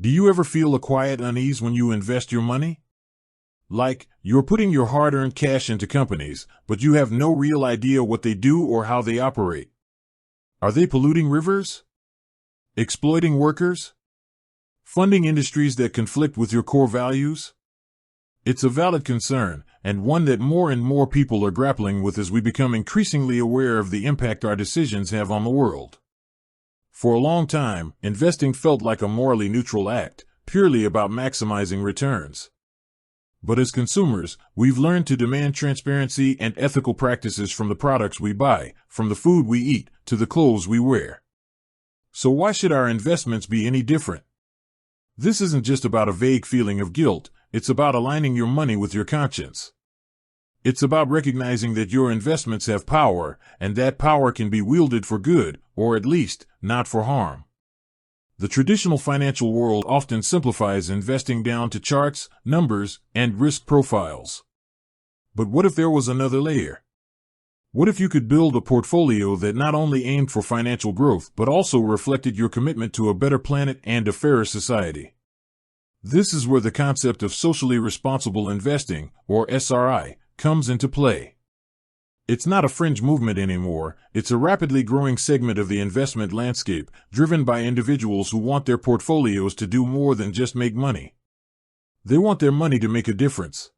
Do you ever feel a quiet unease when you invest your money? Like, you're putting your hard-earned cash into companies, but you have no real idea what they do or how they operate. Are they polluting rivers? Exploiting workers? Funding industries that conflict with your core values? It's a valid concern, and one that more and more people are grappling with as we become increasingly aware of the impact our decisions have on the world. For a long time, investing felt like a morally neutral act, purely about maximizing returns. But as consumers, we've learned to demand transparency and ethical practices from the products we buy, from the food we eat, to the clothes we wear. So why should our investments be any different? This isn't just about a vague feeling of guilt, it's about aligning your money with your conscience. It's about recognizing that your investments have power, and that power can be wielded for good, or at least, not for harm. The traditional financial world often simplifies investing down to charts, numbers, and risk profiles. But what if there was another layer? What if you could build a portfolio that not only aimed for financial growth but also reflected your commitment to a better planet and a fairer society? This is where the concept of socially responsible investing, or SRI, comes into play. It's not a fringe movement anymore, it's a rapidly growing segment of the investment landscape, driven by individuals who want their portfolios to do more than just make money. They want their money to make a difference.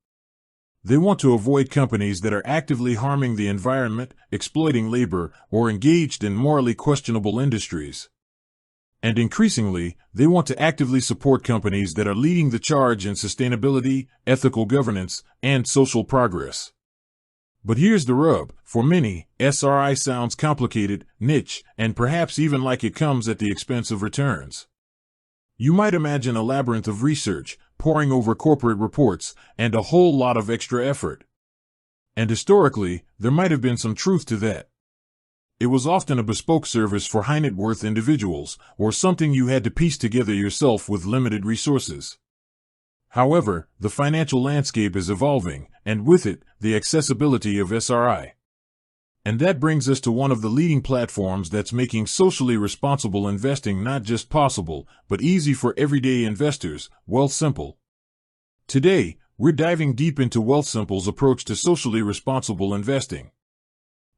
They want to avoid companies that are actively harming the environment, exploiting labor, or engaged in morally questionable industries. And increasingly, they want to actively support companies that are leading the charge in sustainability, ethical governance, and social progress. But here's the rub. For many, SRI sounds complicated, niche, and perhaps even like it comes at the expense of returns. You might imagine a labyrinth of research, poring over corporate reports, and a whole lot of extra effort. And historically, there might have been some truth to that. It was often a bespoke service for high-net-worth individuals, or something you had to piece together yourself with limited resources. However, the financial landscape is evolving, and with it, the accessibility of SRI. And that brings us to one of the leading platforms that's making socially responsible investing not just possible, but easy for everyday investors, Wealthsimple. Today, we're diving deep into Wealthsimple's approach to socially responsible investing.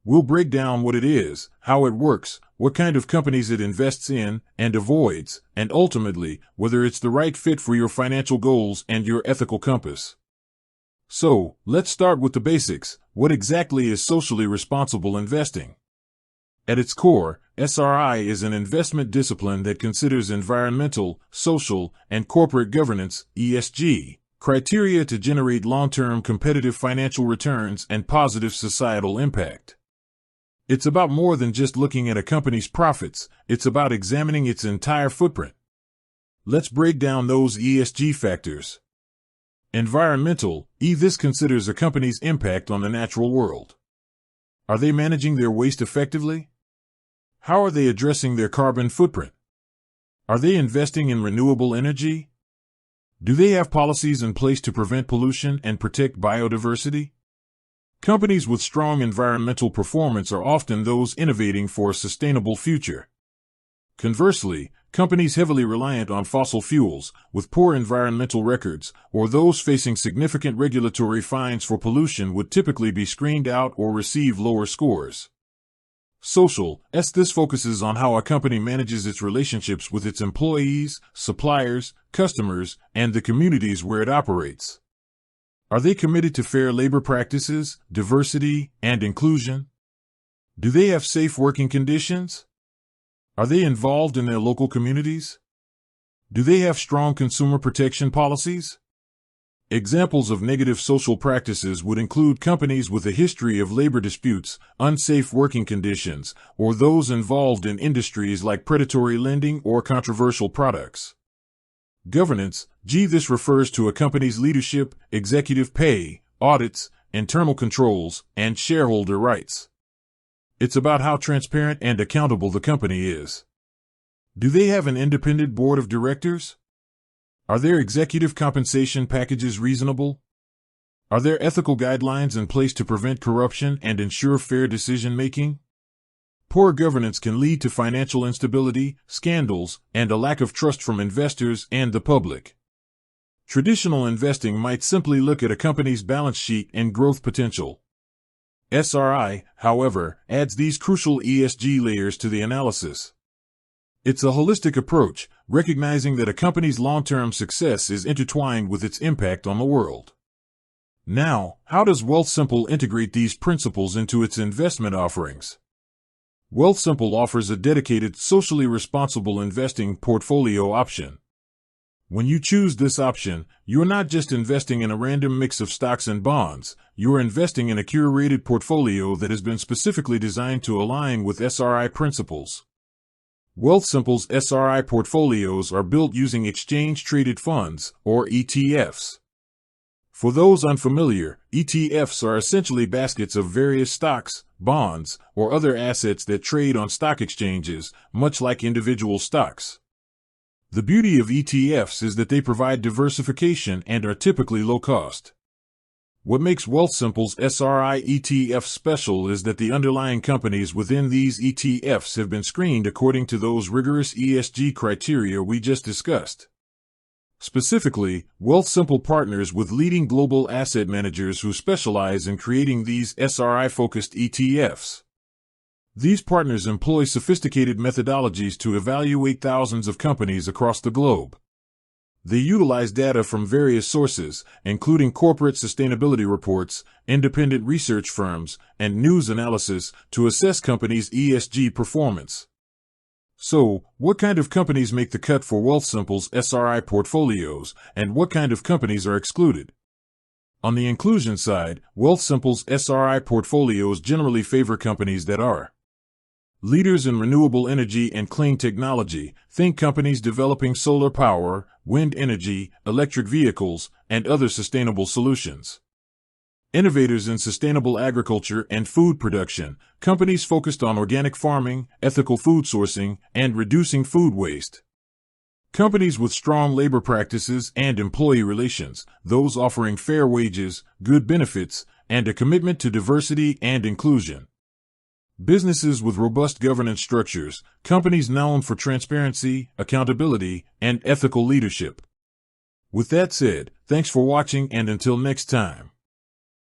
We'll break down what it is, how it works, what kind of companies it invests in and avoids, and ultimately, whether it's the right fit for your financial goals and your ethical compass. So, let's start with the basics. What exactly is socially responsible investing? At its core, SRI is an investment discipline that considers environmental, social, and corporate governance, ESG, criteria to generate long-term competitive financial returns and positive societal impact. It's about more than just looking at a company's profits, it's about examining its entire footprint. Let's break down those ESG factors. Environmental, this considers a company's impact on the natural world. Are they managing their waste effectively? How are they addressing their carbon footprint? Are they investing in renewable energy? Do they have policies in place to prevent pollution and protect biodiversity? Companies with strong environmental performance are often those innovating for a sustainable future. Conversely, companies heavily reliant on fossil fuels, with poor environmental records, or those facing significant regulatory fines for pollution would typically be screened out or receive lower scores. Social, this focuses on how a company manages its relationships with its employees, suppliers, customers, and the communities where it operates. Are they committed to fair labor practices, diversity, and inclusion? Do they have safe working conditions? Are they involved in their local communities? Do they have strong consumer protection policies? Examples of negative social practices would include companies with a history of labor disputes, unsafe working conditions, or those involved in industries like predatory lending or controversial products. Governance, this refers to a company's leadership, executive pay, audits, internal controls, and shareholder rights. It's about how transparent and accountable the company is. Do they have an independent board of directors? Are their executive compensation packages reasonable? Are there ethical guidelines in place to prevent corruption and ensure fair decision-making? Poor governance can lead to financial instability, scandals, and a lack of trust from investors and the public. Traditional investing might simply look at a company's balance sheet and growth potential. SRI, however, adds these crucial ESG layers to the analysis. It's a holistic approach, recognizing that a company's long-term success is intertwined with its impact on the world. Now, how does Wealthsimple integrate these principles into its investment offerings? Wealthsimple offers a dedicated, socially responsible investing portfolio option. When you choose this option, you're not just investing in a random mix of stocks and bonds, you're investing in a curated portfolio that has been specifically designed to align with SRI principles. Wealthsimple's SRI portfolios are built using exchange-traded funds, or ETFs. For those unfamiliar, ETFs are essentially baskets of various stocks, bonds, or other assets that trade on stock exchanges, much like individual stocks. The beauty of ETFs is that they provide diversification and are typically low cost. What makes Wealthsimple's SRI ETF special is that the underlying companies within these ETFs have been screened according to those rigorous ESG criteria we just discussed. Specifically, Wealthsimple partners with leading global asset managers who specialize in creating these SRI-focused ETFs. These partners employ sophisticated methodologies to evaluate thousands of companies across the globe. They utilize data from various sources, including corporate sustainability reports, independent research firms, and news analysis, to assess companies' ESG performance. So, what kind of companies make the cut for Wealthsimple's SRI portfolios, and what kind of companies are excluded? On the inclusion side, Wealthsimple's SRI portfolios generally favor companies that are leaders in renewable energy and clean technology. Think companies developing solar power, wind energy, electric vehicles, and other sustainable solutions. Innovators in sustainable agriculture and food production. Companies focused on organic farming, ethical food sourcing, and reducing food waste. Companies with strong labor practices and employee relations. Those offering fair wages, good benefits, and a commitment to diversity and inclusion. Businesses with robust governance structures, companies known for transparency, accountability, and ethical leadership. With that said, thanks for watching, and until next time.